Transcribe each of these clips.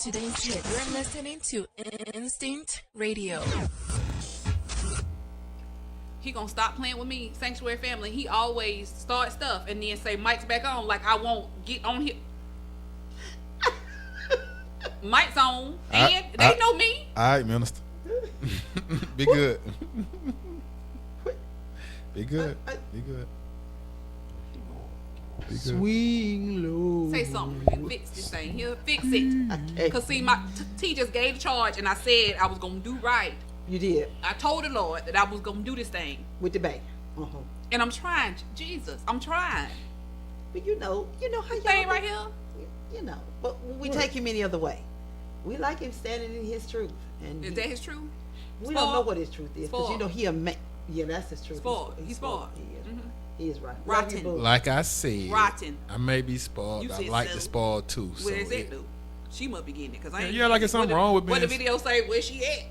today's hit. You're listening to Instinct Radio. He gonna stop playing with me, Sanctuary Family. He always start stuff and then say mic's back on, like I won't get on here. Mic's on, and they know me. All right, minister. Be good. Be good. Be good. Be good. Swing low. Say something. Fix this thing. He'll fix it. Cause see, my T just gave the charge, and I said I was gonna do right. You did. I told the Lord that I was gonna do this thing With the bag. and I'm trying. Jesus, I'm trying. But you know how y'all Thing right here. You know, but we take him any other way. We like him standing in his truth, and Is that his truth? we don't know what his truth is, because Spoiled. he a man. Yeah, that's his truth. Spoiled. He's spoiled. He is right. Rotten. Love you, boo. Like I said, Rotten. I may be spoiled. You I said like so. to spoil too. Where is it, though? She must be getting it, cause I ain't. Yeah, like it's something wrong with What the being- video say? Where she at?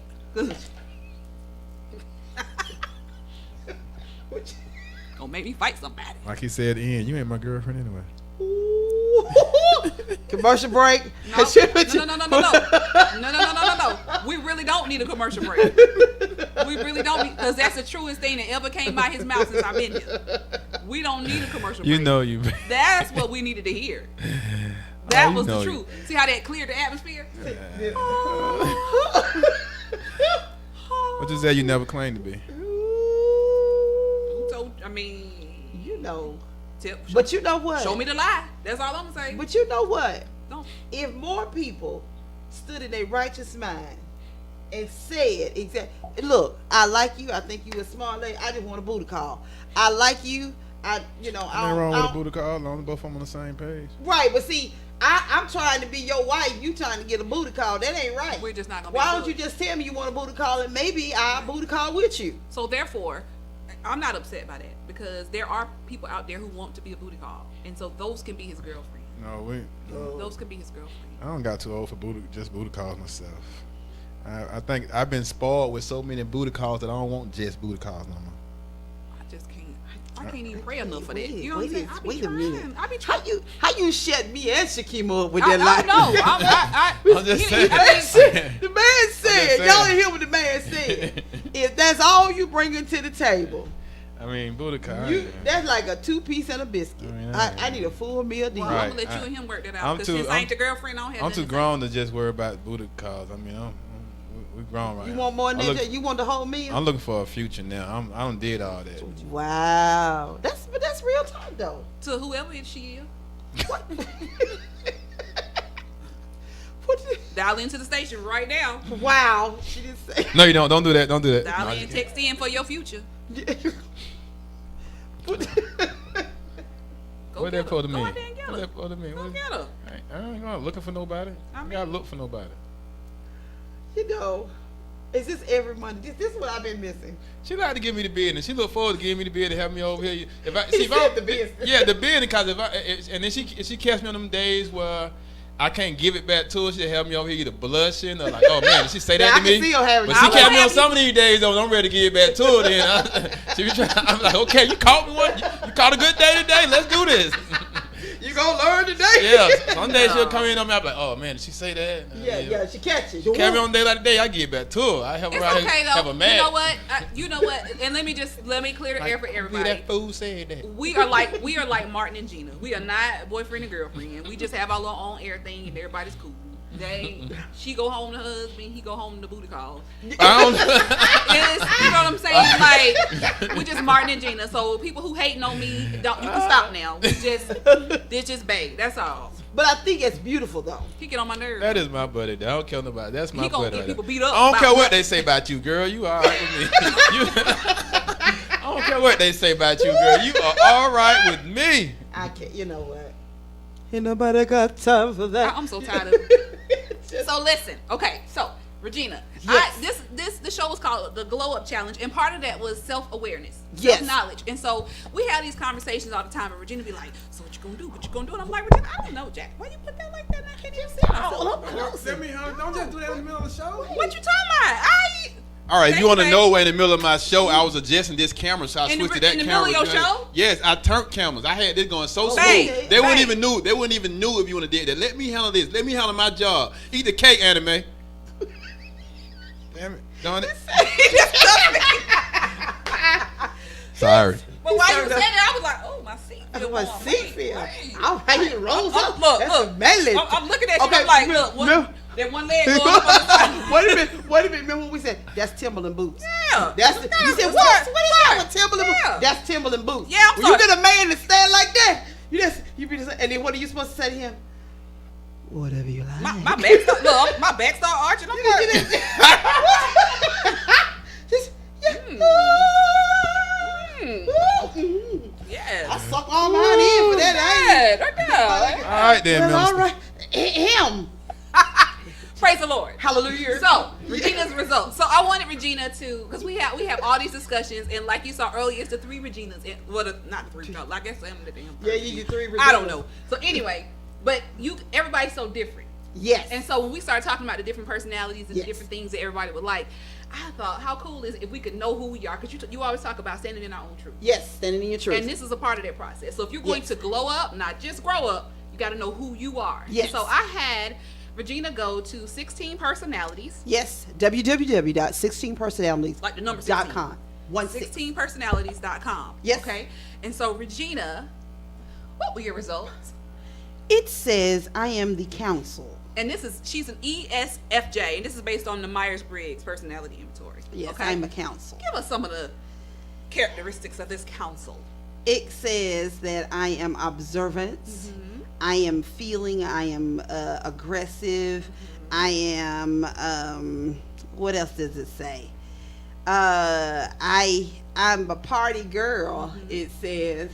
Gonna make me fight somebody. Like he said, Ian, you ain't my girlfriend anyway. Commercial break. No. No. We really don't need a commercial break. We really don't need, because that's the truest thing that ever came by his mouth since I've been here. We don't need a commercial break. You know you. That's what we needed to hear. That you was the know truth. See how that cleared the atmosphere? What you say you never claimed to be? So, I mean, But you know what? show me the lie. That's all I'm gonna say. But you know what? Don't. If more people stood in their righteous mind and said exactly, look, I like you. I think you a smart lady. I just want a booty call. I like you. Ain't wrong with a booty call, as long as both of them on the same page. Right, but see, I'm trying to be your wife. You trying to get a booty call. That ain't right. We're just not gonna. Why don't you just tell me you want a booty call, and maybe I'll booty call with you? So therefore, I'm not upset by that, because there are people out there who want to be a booty call, and so those can be his girlfriend. No, Those could be his girlfriend. I don't got too old for booty calls myself. I think I've been spoiled with so many booty calls that I don't want just booty calls no more. I just can't. I can't even pray enough for that. You know what I'm Wait saying? I be trying. I be trying. How you shut me and Shekema up with I that lie? don't know. I'm just you- saying. The man said, saying. y'all didn't hear what the man said. If that's all you bringing to the table, I mean, booty call. that's like a 2-piece and a biscuit. I mean, I need a full meal deal. Well, I'm Right. gonna let you and him work that I'm out. Because too- since I ain't the girlfriend, I don't have I'm nothing too to grown to just worry about booty calls. I mean, we're grown right You now. want more than I'm that? You want the whole meal? I'm looking for a future now. I don't did all that. Wow, that's real talk though. say. To whoever she is. What? What? Dial into the station right now. Wow, she didn't say. No, you don't. Don't do that. Don't do that. Dial No, in, text in for your future. Go What get that supposed to her. Go mean? out there and get What her. that supposed to mean? Go What- get her. I ain't going looking for nobody. I mean- gotta look for nobody. You know, is this every Monday? This is what I've been missing. She like to give me the business. She look forward to giving me the business to have me over here. If I He if said I, the business. Yeah, the business. Because and then she catch me on them days where I can't give it back to her. She have me over here either blushing or like, oh man, did she say that Yeah, to I me? can see her having. But she I catch me on have some of these days though. And I'm ready to give it back to her. Then she be trying. I'm like, okay, you caught me one. You caught a good day today. Let's do this. You gonna learn today? Yeah. Some days she'll come in on me. I'm like, oh man, did she say that? Yeah, she catches. Carry on day like today, I give it back to her. I have her It's out okay here, have though. a mad. You know what? And let me clear the air for everybody. That fool said that. We are like Martin and Gina. We are not boyfriend and girlfriend. We just have our little own air thing, and everybody's cool. She go home to her husband. He go home to booty call. I don't. You know what I'm saying? Like we just Martin and Gina. So people who hating on me, you can stop now. They're just babe. That's all. But I think it's beautiful though. He get on my nerves. That is my buddy. I don't care nobody. That's my He gonna buddy. get right people there. beat up. I don't about care what that. they say about you, girl. You all right with me. I don't care what they say about you, girl. You are all right with me. I can't. You know what? Ain't nobody got time for that. I'm so tired of it. So listen, okay. So Regina, Yes. this show was called the Glow Up Challenge, and part of that was self-awareness, Yes. self-knowledge. And so we have these conversations all the time, and Regina be like, "So what you gonna do? What you gonna do?" And I'm like, "Regina, I don't know, Jack. Why you put that like that? And I can't even see myself." Don't just do that in the middle of the show. What you talking about? All right, if Thank you want to you, know babe. where in the middle of my show, I was adjusting this camera, so I In the- switched to that in the camera. middle of your show? Yes, I turned cameras. I had this going so smooth. Babe, They wouldn't babe. even knew. They wouldn't even knew if you would have did that. Let me handle this. Let me handle my job. Eat the cake, anime. Damn it, darn it. Sorry. But while you said that, I was like, oh, my seat. I feel my warm. seat feel. All right, you rose Oh, up. look, That's look. a melon. I'm looking at you. Okay, I'm like, no, look, no. that one leg going up on the side. Wait a minute. Remember when we said that's Timberland boots? Yeah. That's Yeah, you said that's what? right. What is that with Timberland Yeah. boots? That's Timberland boots. Yeah, I'm when you sorry. get a man to stand like that, you be just, and then what are you supposed to say to him? Whatever you like. My back start, look, my back start arching. I'm like, Just, yeah. yes. I suck all mine in for that. Yeah, right there. All right, then, Well, all minister. right. Him. Praise the Lord. Hallelujah. So Regina's results. So I wanted Regina to, because we have all these discussions, and like you saw earlier, it's the three Reginas. Well, not the three. No, I guess I'm the damn. Yeah, you 3 I don't know. So anyway, but everybody's so different. Yes. And so when we started talking about the different personalities and Yes. the different things that everybody would like, I thought, how cool is it if we could know who we are? Because you always talk about standing in our own truth. Yes, standing in your truth. And this is a part of that process. So if you're going Yes. to glow up, not just grow up, you got to know who you are. Yes. So I had Regina go to 16 personalities, Yes, www.16personalities.com. like the number 16. 16. 16personalities.com. Yes. Okay. And so Regina, what were your results? It says I am the counsel. And she's an ESFJ, and this is based on the Myers-Briggs personality inventory. Yes, Okay. I'm a counsel. Give us some of the characteristics of this counsel. It says that I am observant. I am feeling. I am aggressive. I am. What else does it say? I'm a party girl. It says.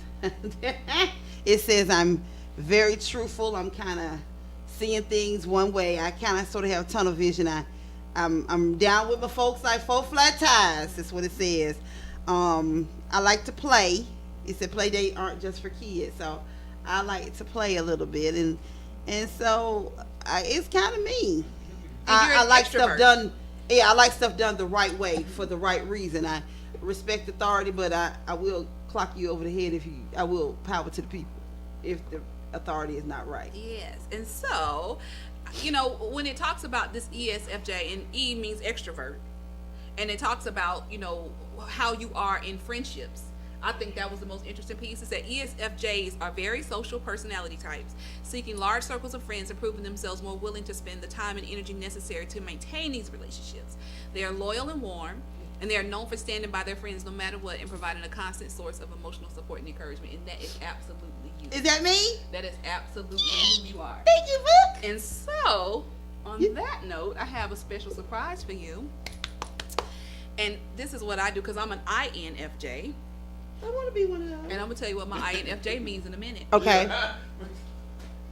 It says I'm very truthful. I'm kind of seeing things one way. I kind of sort of have tunnel vision. I'm down with my folks like 4 flat tires. That's what it says. I like to play. It said play dates aren't just for kids, so I like to play a little bit, and so it's kind of me. And you're I an like extrovert. stuff done. Yeah, I like stuff done the right way for the right reason. I respect authority, but I will clock you over the head if you. I will power to the people if the authority is not right. Yes. And so, when it talks about this ESFJ, and E means extrovert, and it talks about, how you are in friendships. I think that was the most interesting piece. It said ESFJs are very social personality types, seeking large circles of friends and proving themselves more willing to spend the time and energy necessary to maintain these relationships. They are loyal and warm, and they are known for standing by their friends no matter what and providing a constant source of emotional support and encouragement. And that is absolutely you. Is that me? That is absolutely who you are. Thank you, Book. And so, on that note, I have a special surprise for you. And this is what I do because I'm an INFJ. I want to be one of those. And I'm going to tell you what my INFJ means in a minute. Okay. You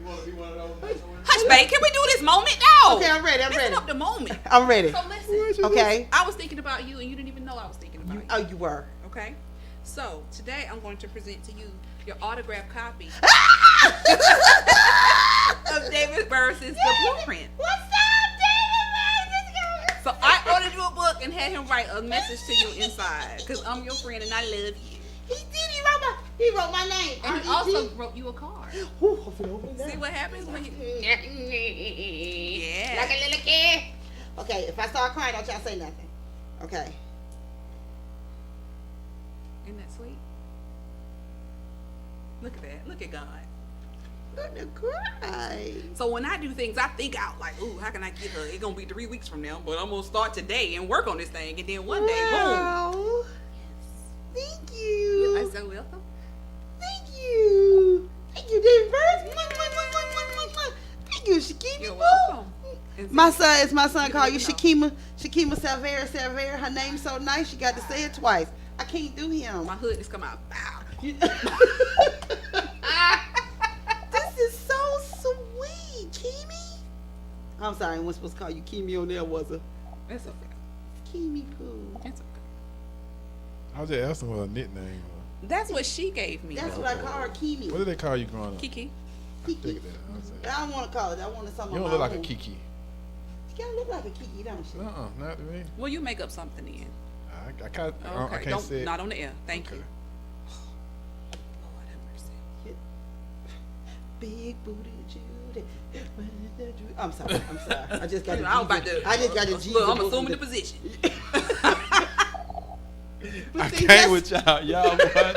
want to be one of those? Hush, babe. Can we do this moment now? Okay, I'm ready. I'm Listen ready. up the moment. I'm ready. So listen. Okay. I was thinking about you and you didn't even know I was thinking about you. Oh, you were. Okay? So, today I'm going to present to you your autographed copy of David Burrus's The Blueprint. What's up, David? So I ordered you a book and had him write a message to you inside because I'm your friend and I love you. He did. He wrote my name. And he also wrote you a card. Ooh, hopefully open that. See what happens when you... Yeah. Like a little kid. Okay, if I start crying, don't y'all say nothing. Okay. Isn't that sweet? Look at that. Look at God. I'm gonna cry. So when I do things, I think out like, ooh, how can I get her? It's going to be 3 weeks from now, but I'm going to start today and work on this thing. And then one day, boom. Wow. Thank you. I said, welcome. Thank you. Thank you, David Burrus. Thank you, Shekema. You're welcome. And My son called you Shekema Silveri. Her name's so nice, she got to say it twice. I can't do him. my hood has come out. Bow. This is so sweet, Kimi. I'm sorry, I wasn't supposed to call you Kimi on there, was it? It's okay. Kimi Poo. It's okay. I was just asking what her nickname was. That's what she gave me. That's what I call her, Kimi. What did they call you growing up? Kiki. Kiki. Think of that. I was saying. I don't want to call it. I want something. You don't on look my like a own. Kiki. She kind of look like a Kiki, don't she? Not to me. Well, you make up something then. I can't. Okay, I can't don't, say it. not on the air. Thank Okay. you. Lord have mercy. Big booty Judy. I'm sorry. I just got. I was about to. I just got to. Look, I'm assuming the position. I can't with y'all. Y'all what?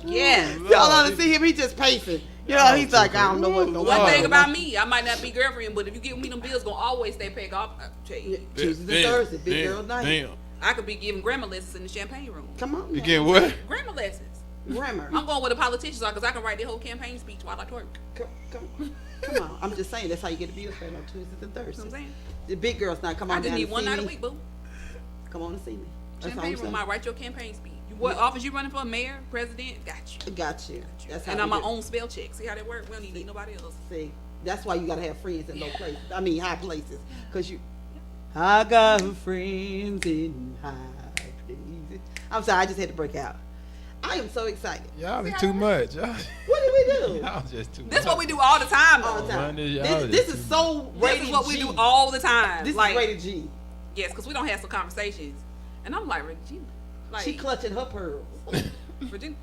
Yeah. Y'all ought to see him. He just pacing. You know, he's like, I don't know what's going One on. thing about me, I might not be girlfriend, but if you give me them bills, gonna always stay paid off. Tuesdays and Thursdays, big girl night. Damn. I could be giving grammar lessons in the champagne room. Come on. You now. getting what? Grammar lessons. Grammar. I'm going where the politicians are because I can write their whole campaign speech while I twerk. Come on. I'm just saying that's how you get the bills paid on Tuesdays and You know what I'm Thursdays. saying? The big girls now come on I just down need to one see night a me. week, boo. Come on and see me. That's all Champagne I'm room, saying. I write your campaign speech. What office you running for? Mayor, president? Got you. Got you. That's how And we I'm my do- own spell check. See how that works? We don't need nobody else. See, that's why you gotta have friends in low places. I mean high places, cause you. I got friends in high places. I'm sorry, I just had to break out. I am so excited. Y'all is too much. Y'all, What did we do? y'all just too much. This is what we do all the time, All though. the time. Monday, y'all This is is too so This rated is what we G. do all the time. This like, is rated G. yes, because we don't have some conversations. And I'm like, Regina. Like, She clutching her pearls. Regina.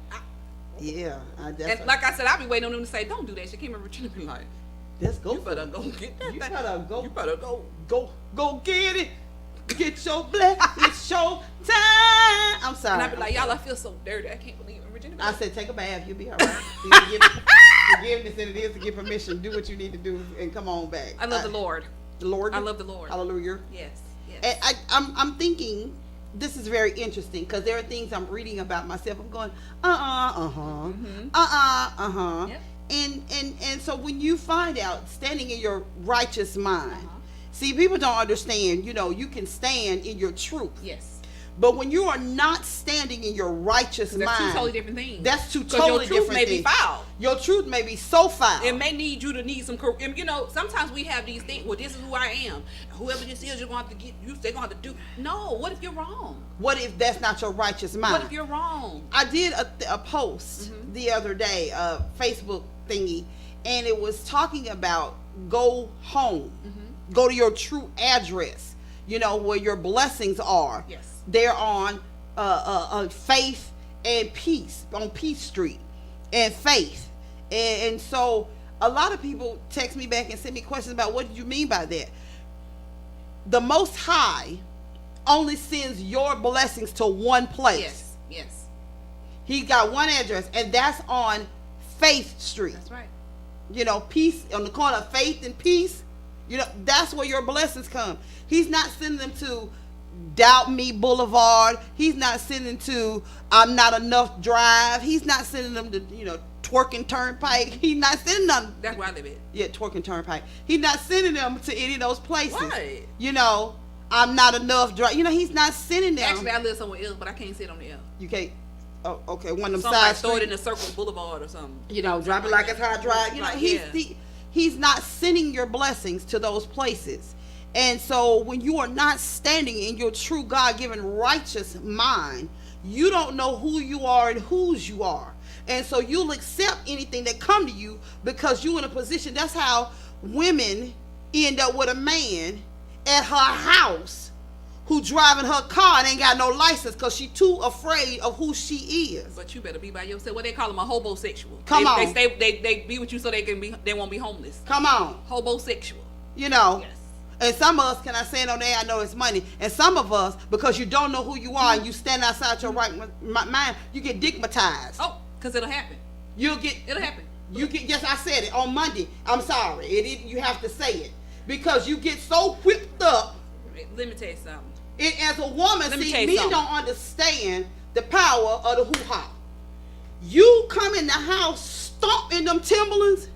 Yeah, And like I said, I be waiting on them to say, don't do that. Shekema Regina be like, let's go. you better go get that You thing. better go. You better go. Go get it. Get your bless. It's your time. I'm sorry. And I be like, y'all, I feel so dirty. I can't believe it. Regina be I like, said, take a bath. You'll be all right. Forgiveness, and it is to get permission. Do what you need to do, and come on back. I love the Lord. The Lord. I love the Lord. Hallelujah. Yes. Yes. And I'm thinking this is very interesting because there are things I'm reading about myself. I'm going, Yep. And so when you find out standing in your righteous mind, see, people don't understand. You know, you can stand in your truth. Yes. But when you are not standing in your righteous That's mind, two totally different things. that's two 'Cause totally your truth different may things. be foul. Your truth may be so foul. It may need you to need some, you know, sometimes we have these things, well, this is who I am. Whoever this is, you're going to have to get, they're going to have to do. No, what if you're wrong? What if that's not your righteous mind? What if you're wrong? I did a post the other day, a Facebook thingy, and it was talking about go home, go to your true address, you know, where your blessings are. Yes. They're on Faith and Peace, on Peace Street, and Faith. And so a lot of people text me back and send me questions about what did you mean by that? The Most High only sends your blessings to one place. Yes. Yes. He got one address, and that's on Faith Street. That's right. You know, Peace, on the corner of Faith and Peace. You know, that's where your blessings come. He's not sending them to Doubt Me Boulevard. He's not sending to I'm Not Enough Drive. He's not sending them to, you know, Twerking Turnpike. He's not sending them. That's where I live at. Yeah, Twerking Turnpike. He's not sending them to any of those places. Right. You know, I'm Not Enough Drive. You know, he's not sending them. Actually, I live somewhere else, but I can't sit on the L. You can't. Oh, okay. One of them Somebody side throw it streets. in a Circle Boulevard or something. You know, drop it like it's hot drive. You know, Like, he's yeah. he's not sending your blessings to those places. And so when you are not standing in your true God-given righteous mind, you don't know who you are and whose you are. And so you'll accept anything that come to you because you're in a position. That's how women end up with a man at her house who driving her car and ain't got no license because she too afraid of who she is. But you better be by yourself. What they call them, a hobosexual. Come they, on. They be with you so they won't be homeless. Come on. Hobosexual. You know. Yes. And some of us, can I say it on there? I know it's money. And some of us, because you don't know who you are and you stand outside your right mind, you get digmatized. Oh, because it'll happen. You'll get. It'll happen. You get. Yes, I said it on Monday. I'm sorry. You have to say it because you get so whipped up. Let me tell you something. And as a woman, Let me see, tell you men something. don't understand the power of the hoo-ha. You come in the house, stomp in them Timberlands,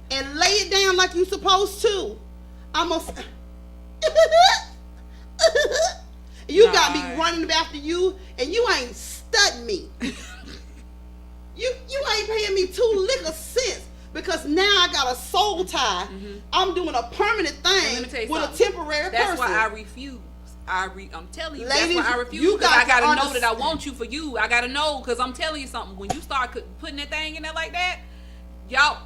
and lay it down like you supposed to. You got me running after you, and you ain't studying me. You ain't paying me 2 lick of cents because now I got a soul tie. I'm doing a permanent And let thing me tell you with something. a temporary That's person. why I refuse. I'm telling you, Ladies, that's why I refuse. you Because I got to gotta know that I understand. want you for you. I gotta know because I'm telling you something. When you start putting that thing in there like that, y'all.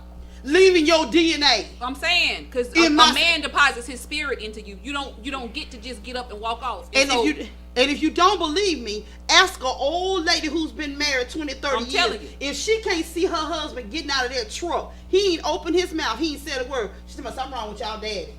leaving your DNA. I'm saying, because a man deposits his spirit into you. You don't get to just get up and walk off. And if you don't believe me, ask an old lady who's been married 20, 30 years. Telling you. If she can't see her husband getting out of that truck, he ain't opened his mouth, he ain't said a word. She said, something wrong with y'all daddy.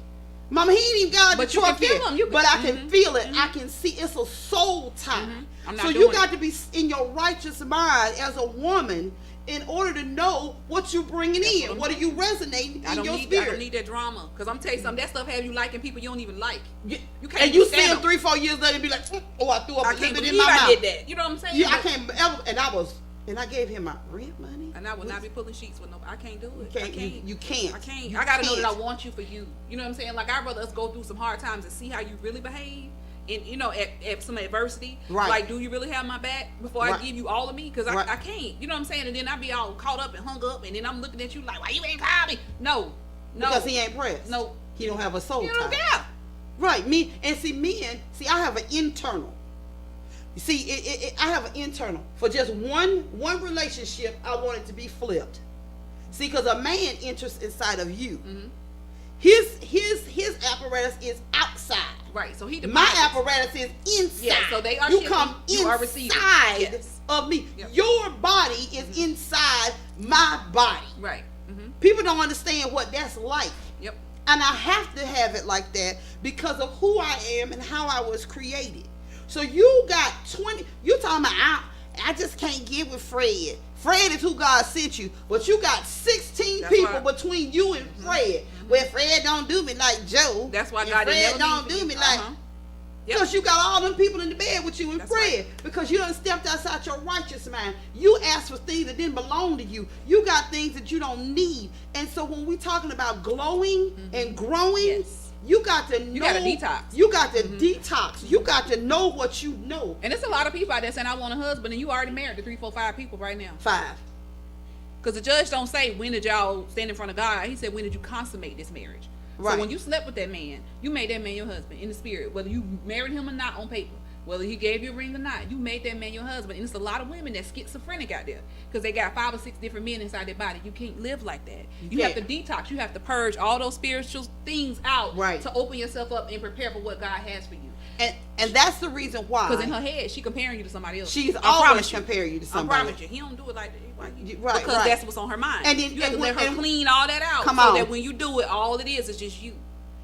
Mama, he ain't even got out the truck yet. But I can feel it. I can see it's a soul tie. So you got to be in your righteous mind as a woman in order to know what you're bringing in. What are you resonating in your spirit? I don't need that drama. Because I'm telling you something, that stuff have you liking people you don't even like. You can't. And you see them 3-4 years later and be like, oh, I threw up a little bit in my mouth. I did that. You know what I'm saying? Yeah, I can't ever. And I gave him my rent money. And I will not be pulling sheets with nobody. I can't do it. You can't. I can't. I got to know that I want you for you. You know what I'm saying? Like, I'd rather us go through some hard times and see how you really behave. And, you know, at some adversity. Right. Like, do you really have my back before I give you all of me? Because I can't. You know what I'm saying? And then I be all caught up and hung up. And then I'm looking at you like, why you ain't called me? No. Because he ain't pressed. No. He don't have a soul tie. You don't care. Right. Men, I have an internal. You see, I have an internal. For just one relationship, I want it to be flipped. See, because a man enters inside of you. Mm-hmm. His apparatus is outside. Right. So my apparatus is inside. Yeah, so they are. You come inside of me. Yep. Your body is inside my body. Right. Mm-hmm. People don't understand what that's like. Yep. And I have to have it like that because of who I am and how I was created. So you got 20. You talking about I just can't get with Fred. Fred is who God sent you, but you got 16 people between you and Fred. Mm-hmm. Where Fred don't do me like Joe. That's why God Fred don't do me like. Because you got all them people in the bed with you and Fred. Right. Because you done stepped outside your righteous mind. You asked for things that didn't belong to you. You got things that you don't need. And so when we talking about glowing and growing, you got to know. You got to detox. You got to detox. You got to know what you know. And it's a lot of people out there saying, I want a husband, and you already married to 3, 4, 5 people right now. 5. Because the judge don't say, when did y'all stand in front of God? He said, when did you consummate this marriage? Right. So when you slept with that man, you made that man your husband in the spirit. Whether you married him or not on paper, whether he gave you a ring or not, you made that man your husband. And it's a lot of women that's schizophrenic out there because they got 5 or 6 different men inside their body. You can't live like that. You have to detox. You have to purge all those spiritual things out to open yourself up and prepare for what God has for you. And that's the reason why. Because in her head, she comparing you to somebody else. She's always comparing you to somebody. I promise you. He don't do it like that. Because that's what's on her mind. And then, you have to let her clean all that out. That when you do it, all it is just you.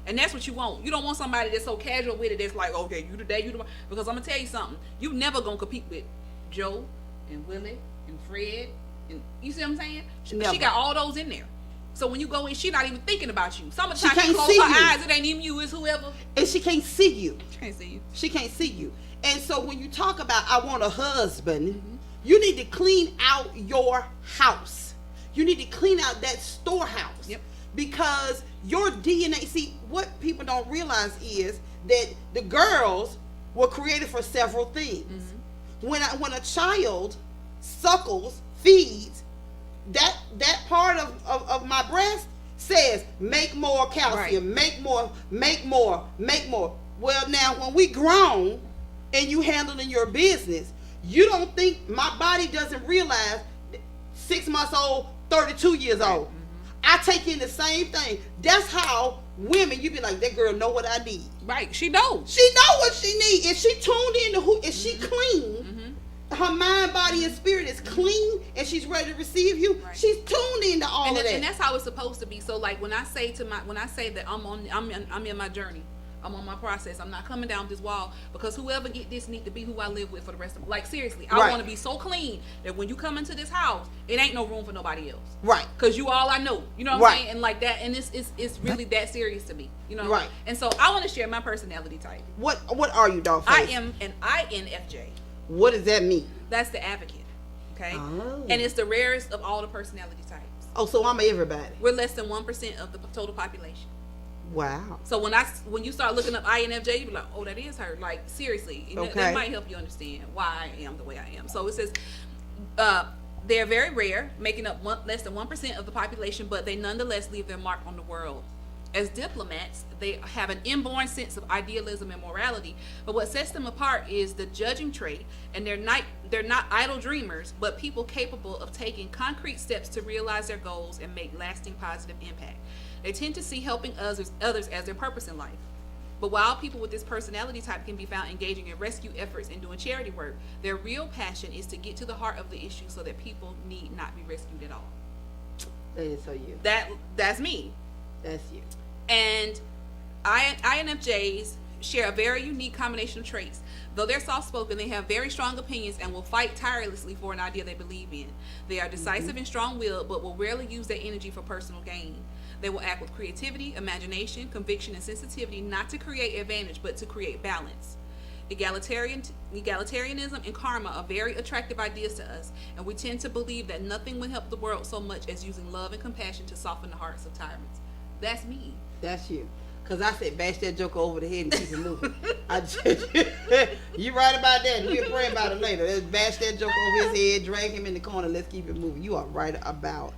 And that's what you want. You don't want somebody that's so casual with it that's like, okay, you today, you tomorrow. Because I'm going to tell you something. You never going to compete with Joe and Willie and Fred. And you see what I'm saying? She got all those in there. So when you go in, she not even thinking about you. Some of the time she close her eyes, it ain't even you, it's whoever. And she can't see you. She can't see you. She can't see you. And so when you talk about I want a husband, you need to clean out your house. You need to clean out that storehouse. Yep. Because your DNA, see, what people don't realize is that the girls were created for several things. Mm-hmm. When a child suckles, feeds, that part of my breast says make more calcium, make more. Well, now when we grown and you handling your business, you don't think my body doesn't realize 6 months old, 32 years old. I take in the same thing. That's how women, you be like, that girl know what I need. Right, she knows. She know what she need. If she tuned into who, if she clean, her mind, body, and spirit is clean, and she's ready to receive you. Right. She's tuned into all of that. And that's how it's supposed to be. So, like when I say that I'm in my journey, I'm on my process. I'm not coming down this wall because whoever get this need to be who I live with for the rest of my life. Like seriously, I want to be so clean that when you come into this house, it ain't no room for nobody else. Right. Because you all I know. You know what I'm saying? And like that, and it's really that serious to me. You know. Right. And so I want to share my personality type. What are you, Dollface? I am an INFJ. What does that mean? That's the advocate. Okay. Oh. And it's the rarest of all the personality types. Oh, so I'm everybody. We're less than 1% of the total population. Wow. So when you start looking up INFJ, you be like, oh, that is her. Like seriously, that might help you understand why I am the way I am. So it says they're very rare, making up less than 1% of the population, but they nonetheless leave their mark on the world. As diplomats, they have an inborn sense of idealism and morality, but what sets them apart is the judging trait, and they're not idle dreamers, but people capable of taking concrete steps to realize their goals and make lasting positive impact. They tend to see helping others as their purpose in life. But while people with this personality type can be found engaging in rescue efforts and doing charity work, their real passion is to get to the heart of the issue so that people need not be rescued at all. That is so you. That's me. That's you. And INFJs share a very unique combination of traits. Though they're soft-spoken, they have very strong opinions and will fight tirelessly for an idea they believe in. They are decisive and strong-willed, but will rarely use their energy for personal gain. They will act with creativity, imagination, conviction, and sensitivity, not to create advantage, but to create balance. Egalitarianism and karma are very attractive ideas to us, and we tend to believe that nothing would help the world so much as using love and compassion to soften the hearts of tyrants. That's me. That's you. Because I said, bash that joker over the head and keep it moving. You right about that. We'll pray about it later. Let's bash that joker over his head, drag him in the corner, let's keep it moving. You are right about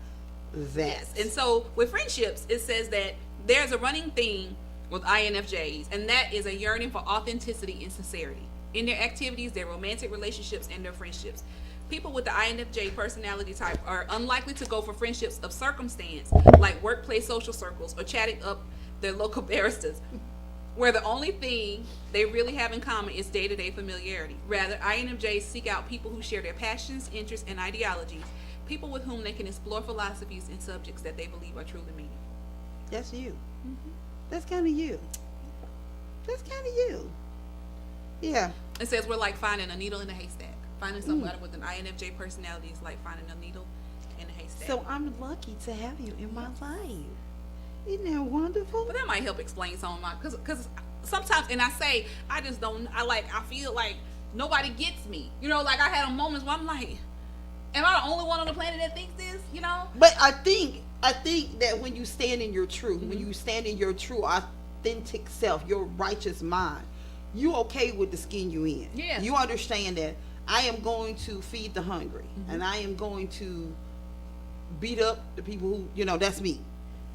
that. Yes. And so with friendships, it says that there's a running theme with INFJs, and that is a yearning for authenticity and sincerity in their activities, their romantic relationships, and their friendships. People with the INFJ personality type are unlikely to go for friendships of circumstance, like workplace social circles or chatting up their local baristas, where the only thing they really have in common is day-to-day familiarity. Rather, INFJs seek out people who share their passions, interests, and ideologies, people with whom they can explore philosophies and subjects that they believe are truly meaningful. That's you. That's kind of you. That's kind of you. Yeah. It says we're like finding a needle in a haystack. Finding somebody with an INFJ personality is like finding a needle in a haystack. So I'm lucky to have you in my life. Isn't that wonderful? But that might help explain some of my, because sometimes, and I say, I just don't, I feel like nobody gets me. You know, like I had moments where I'm like, am I the only one on the planet that thinks this? You know? But I think that when you stand in your truth, when you stand in your true authentic self, your righteous mind, you okay with the skin you in. Yeah. You understand that I am going to feed the hungry, and I am going to beat up the people who, you know, that's me.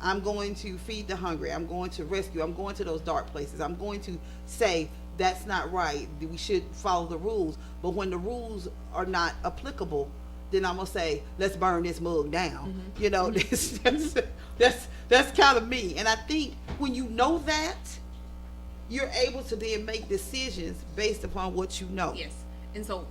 I'm going to feed the hungry. I'm going to rescue. I'm going to those dark places. I'm going to say that's not right. We should follow the rules. But when the rules are not applicable, then I'm gonna say, let's burn this mug down. You know, that's kind of me. And I think when you know that, you're able to then make decisions based upon what you know. Yes. And so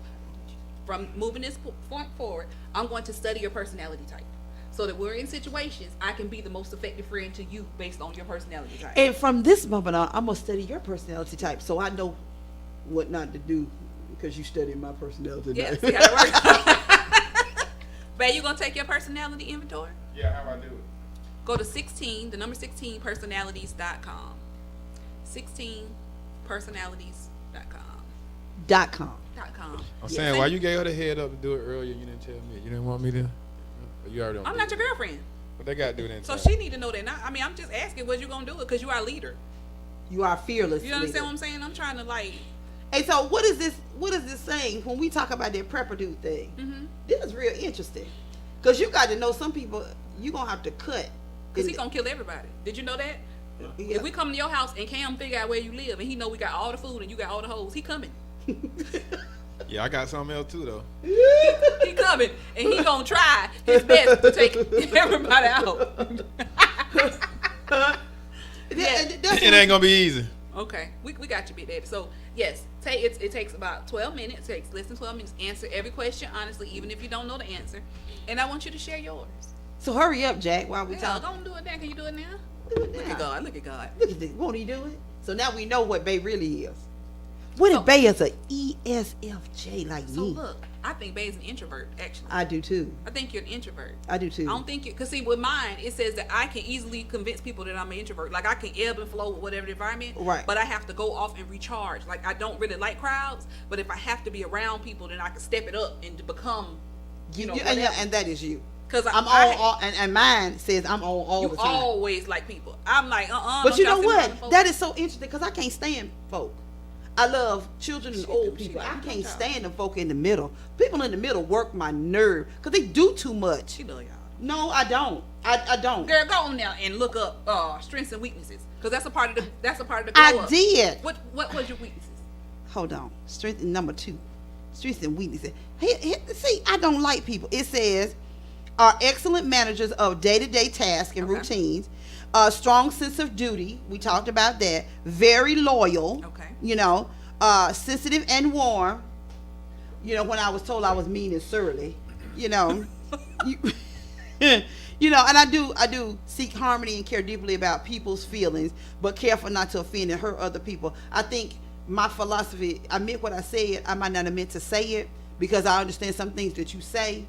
from moving this point forward, I'm going to study your personality type, so that we're in situations I can be the most effective friend to you based on your personality type. And from this moment on, I'm gonna study your personality type, so I know what not to do, because you study my personality type. Yes, see how that works. Babe, you gonna take your personality inventory? Yeah, how do I do it? Go to 16 personalities.com. .com. I'm saying, why you gave her the head up to do it earlier? You didn't tell me. You didn't want me to. You already. I'm not your girlfriend. But they got to do that. So she need to know that. I'm just asking, was you gonna do it? Because you are a leader. You are fearless. You understand what I'm saying? I'm trying to like. Hey, so what is this? What is this saying when we talk about that prepper dude thing? This is real interesting, because you got to know some people you gonna have to cut. Because he gonna kill everybody. Did you know that? Yeah. If we come to your house and Cam figure out where you live and he know we got all the food and you got all the hoes, he coming. Yeah, I got something else too though. He coming and he gonna try his best to take everybody out. It ain't gonna be easy. Okay, we got you, Big Daddy. So yes, it takes about 12 minutes. It takes less than 12 minutes. Answer every question honestly, even if you don't know the answer. And I want you to share yours. So hurry up, Jack, while we Yeah, talking. go do it now. Can you do it now? Do it Look now. at God. Look at God. Look at this. Won't he do it? So now we know what Bay really is. What if Bay is a ESFJ like So me? look, I think Bay's an introvert. Actually, I do too. I think you're an introvert. I do too. I don't think because see with mine it says that I can easily convince people that I'm an introvert. Like I can ebb and flow with whatever the environment. Right. But I have to go off and recharge. Like I don't really like crowds, but if I have to be around people, then I can step it up and to become, and that is you. Because I'm all and mine says I'm on all you the time. always like people. I'm like But you know what? That is so interesting because I can't stand folk. I love children and old people. I can't stand them folk in the middle. People in the middle work my nerve because they do too much. She love y'all. No, I don't. I don't. Girl, go on now and look up strengths and weaknesses, because that's a part of the glow I up. did. What was your weaknesses? Hold on. Strength number 2. Strengths and weaknesses. See, I don't like people. It says, are excellent managers of day-to-day tasks and routines. A strong sense of duty. We talked about that. Very loyal. Okay. You know, sensitive and warm. You know, when I was told I was mean and surly. You know, you know, and I do seek harmony and care deeply about people's feelings, but careful not to offend and hurt other people. I think my philosophy, I meant what I said. I might not have meant to say it, because I understand some things that you say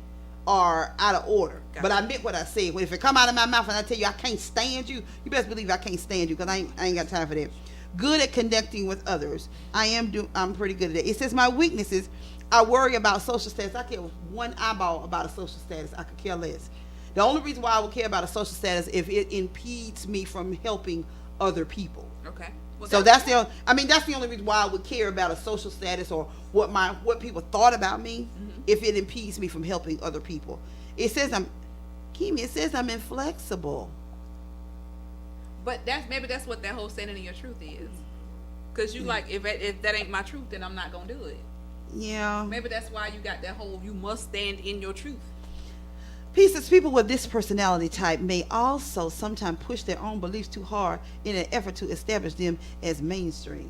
are out of order. Gotcha. But I meant what I said. If it come out of my mouth and I tell you I can't stand you, you best believe I can't stand you, because I ain't got time for that. Good at connecting with others. I'm pretty good at it. It says my weaknesses, I worry about social status. I care one eyeball about a social status. I could care less. The only reason why I would care about a social status if it impedes me from helping other people. Okay. Well, So that's the only reason why I would care about a social status, or what people thought about me, if it impedes me from helping other people. It says I'm inflexible. But maybe that's what that whole standing in your truth is. Because you like, if that ain't my truth, then I'm not gonna do it. Yeah. Maybe that's why you got that whole, you must stand in your truth. People with this personality type may also sometimes push their own beliefs too hard in an effort to establish them as mainstream.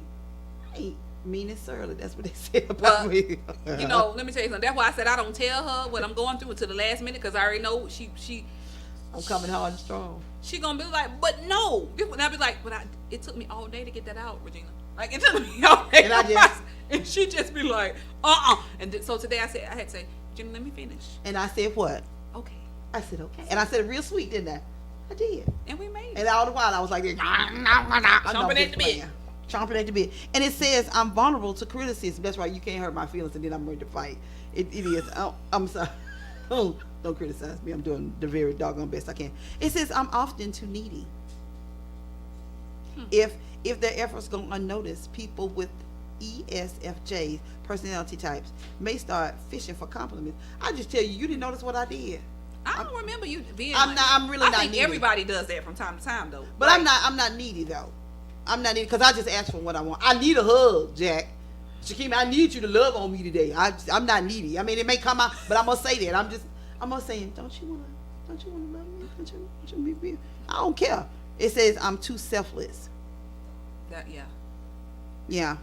I ain't mean and surly. That's what they said about me. You know, let me tell you something. That's why I said I don't tell her what I'm going through until the last minute, because I already know I'm coming hard and strong. she gonna be like, but no. And I'll be like, but it took me all day to get that out, Regina. Like, it took me all day. And she just be like, And so today I had to say, Regina, let me finish. And I said what? Okay. I said okay. And I said it real sweet, didn't I? I did. And we made it. And all the while I was like, chomping at the bit. And it says I'm vulnerable to criticism. That's right. You can't hurt my feelings, and then I'm ready to fight. It is. I'm sorry. Oh, don't criticize me. I'm doing the very doggone best I can. It says I'm often too needy. If their efforts go unnoticed, people with ESFJs personality types may start fishing for compliments. I just tell you, you didn't notice what I did. I don't remember you being. I'm really not I think needy. everybody does that from time to time, though. But I'm not needy though. I'm not needy, because I just asked for what I want. I need a hug, Jack. Shekema, I need you to love on me today. I'm not needy. I mean, it may come out, but I'm gonna say that. I'm gonna say, don't you wanna love me? Don't you be? I don't care. It says I'm too selfless. Yeah.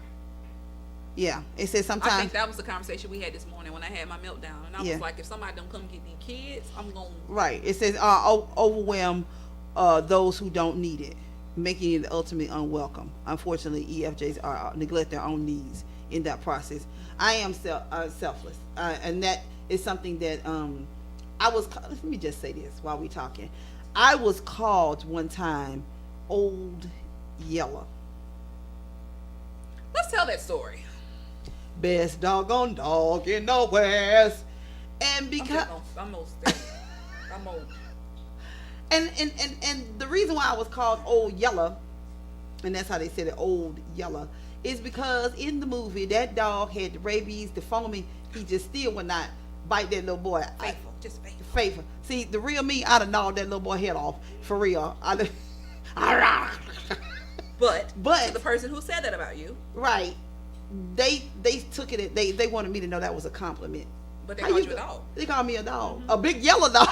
It says sometimes. I think that was the conversation we had this morning when I had my meltdown, and I was like, if somebody don't come get these kids, I'm going. Right. It says overwhelm those who don't need it, making it ultimately unwelcome. Unfortunately, EFJs neglect their own needs in that process. I am selfless, and that is something that let me just say this while we're talking. I was called one time Old Yeller. Let's tell that story. Best doggone dog in the West. And because I'm old. And the reason why I was called Old Yeller, and that's how they said it, Old Yeller, is because in the movie that dog had the rabies, the foaming. He just still would not bite that little boy. Faithful. See, the real me, I'd have gnawed that little boy head off for real. But the person who said that about you, right? They took it. They wanted me to know that was a compliment. But they called you a dog. They called me a dog, a big yellow dog,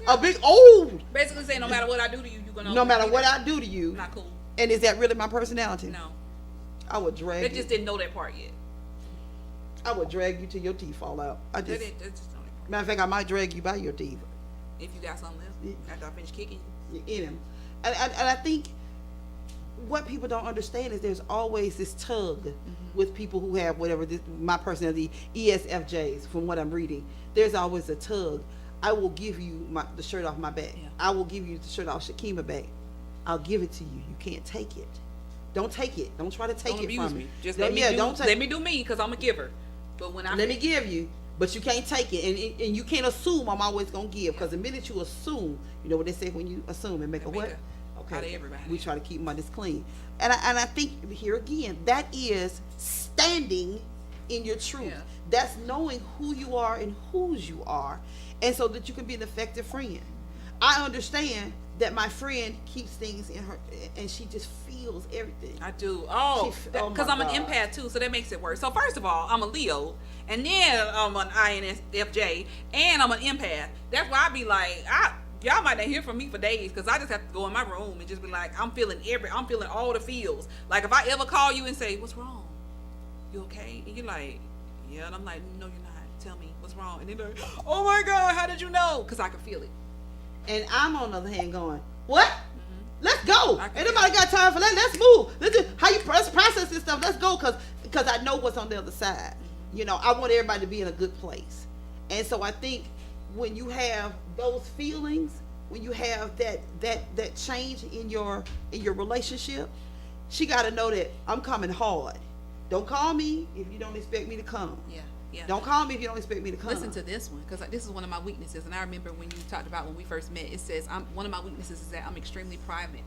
a big old. Basically saying, no matter what I do to you, you're gonna. No matter what I do to you, not cool. And is that really my personality? No. I would drag. They just didn't know that part yet. I would drag you till your teeth fall out. They just know that part. Matter of fact, I might drag you by your teeth. If you got something left after I finish kicking you. In him, and I think what people don't understand is there's always this tug with people who have whatever my personality, ESFJs, from what I'm reading. There's always a tug. I will give you the shirt off my back. Yeah. I will give you the shirt off Shekema back. I'll give it to you. You can't take it. Don't take it. Don't try to take it from me. Just let me do me, because I'm a giver. But when let me give you, but you can't take it, and you can't assume I'm always gonna give, because the minute you assume, you know what they say, when you assume and make a what? Out of everybody. We try to keep this clean, and I think here again that is standing in your truth. Yeah. That's knowing who you are and whose you are, and so that you can be an effective friend. I understand that my friend keeps things in her, and she just feels everything. I do. Oh, Oh because my I'm an God. empath too, so that makes it worse. So first of all, I'm a Leo, and then I'm an INFJ, and I'm an empath. That's why I be like, y'all might not hear from me for days, because I just have to go in my room and just be like, I'm feeling all the feels. Like if I ever call you and say, "What's wrong? You okay?" And you're like, "Yeah," and I'm like, "No, you're not. Tell me what's wrong." And then they're like, "Oh my God, how did you know?" Because I can feel it. And I'm on the other hand going, what? Let's go. I can Ain't nobody got time for that. Let's move. Let's do how you process this stuff. Let's go, because I know what's on the other side. You know, I want everybody to be in a good place. And so I think when you have those feelings, when you have that change in your relationship, she got to know that I'm coming hard. Don't call me if you don't expect me to come. Yeah. Yeah. Don't call me if you don't expect me to come. Listen to this one, because this is one of my weaknesses, and I remember when you talked about when we first met. It says one of my weaknesses is that I'm extremely private.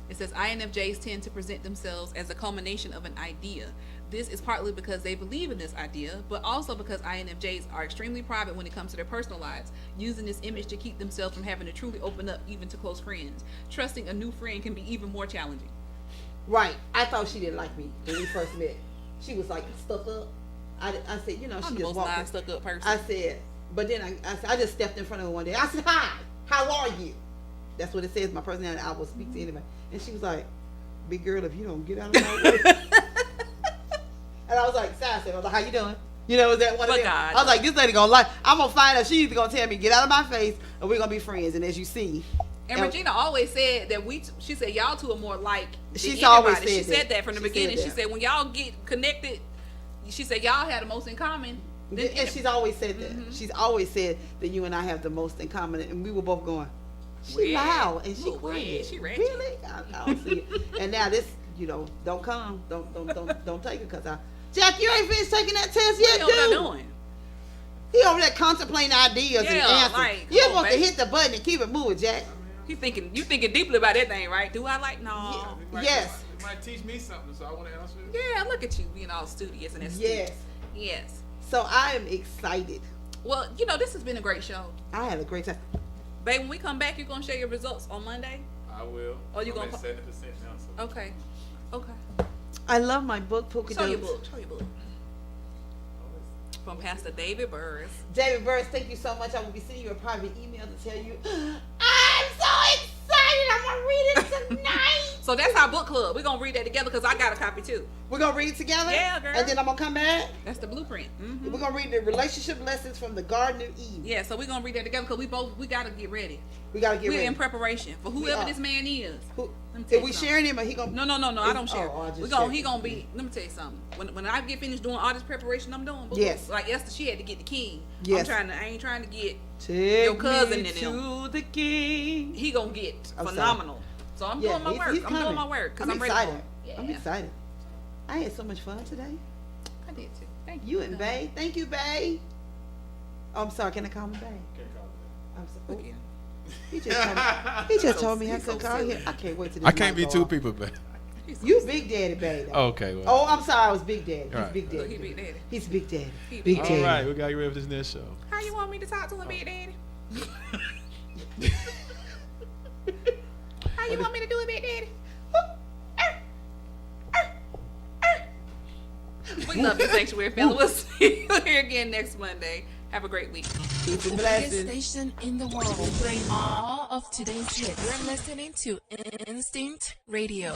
It says INFJs tend to present themselves as a culmination of an idea. This is partly because they believe in this idea, but also because INFJs are extremely private when it comes to their personal lives, using this image to keep themselves from having to truly open up even to close friends. Trusting a new friend can be even more challenging. Right. I thought she didn't like me when we first met. She was like stuck up. I said, you know, I'm she the just most walked. live, stuck up person. I said, but then I just stepped in front of her one day. I said, "Hi, how are you?" That's what it says. My personality. I will speak to anybody. And she was like, "Big girl, if you don't get out of my way." And I was like, "Sorry," I said, "How you doing?" You know, is that one of But them? God. I was like, "This lady gonna lie. I'm gonna find out. She's either gonna tell me get out of my face, or we're gonna be friends." And as you see, And Regina always said that she said y'all two are more like than She's anybody. always She said said that from the She said beginning. She that. said when y'all get connected, she said y'all had the most in common. and she's always said that. She's always said that you and I have the most in common, and we were both going, she Well, loud and she well, quiet. she ratchet. Really? I don't see it. And now this, you know, don't come, don't take it, cause Jack, you ain't finished taking that test yet, What y'all dude. doing? He over there contemplating ideas and Yeah, answers. like, You're come on, supposed to baby. hit the button and keep it moving, Jack. You thinking deeply about that thing, right? Do I like no? Yes. It might teach me something, so I want to answer it. Yeah, look at you being all studious and astute. Yes. Yes. So I am excited. Well, you know, this has been a great show. I had a great time. Babe, when we come back, you're gonna share your results on Monday? I will. Oh, you I'm gonna- at 70% now, so. Okay. Okay. I love my book, Polka Show your Dots. book. Show your book. From Pastor David Burrus. David Burrus, thank you so much. I will be sending you a private email to tell you I'm so excited. I'm gonna read it tonight. So that's our book club. We're gonna read that together because I got a copy too. We're gonna read it together. Yeah, girl. And then I'm gonna come back. That's the blueprint. Mm-hmm. We're gonna read the relationship lessons from the Garden of Eden. Yeah, so we're gonna read that together because we gotta get ready. We gotta get We're ready. in preparation for whoever are. this man is. Who, Let me tell if you we something. sharing him, or he gonna? No, I don't share. Oh, I just He checking. gonna be. Let me tell you something. When I get finished doing all this preparation I'm doing, boo, Yes. like Esther, she had to get the king. Yes. I ain't trying to get. Take your cousin me and them. to the king. He gonna get I'm phenomenal. So I'm doing my he's- work. he's I'm doing coming. my work because I'm I'm ready excited. for it. Yeah, I'm excited. I had so much fun today. I did too. Thank you. You and Bay. Thank you, Bay. Oh, I'm sorry. Can I call him Bay? Can't call it I'm Look sorry. at him. He just told me. He just told me I He's could so call silly. him. I can't wait to. I can't be two people, but. He's so You silly. Big Daddy, Bay. Okay, well. Oh, I'm sorry. I was Big Daddy. He's Right. Big Look, Daddy. he big daddy. He's Big Daddy. He Big big Daddy. All right, we got to get ready for this next show. How you want me to talk to him, big daddy? How you want me to do it, big daddy? We love you, Sanctuary Family. We'll see you here again next Monday. Have a great week. Peace and The biggest blessings. station in the world, playing all of today's hits. You're listening to Instinct Radio.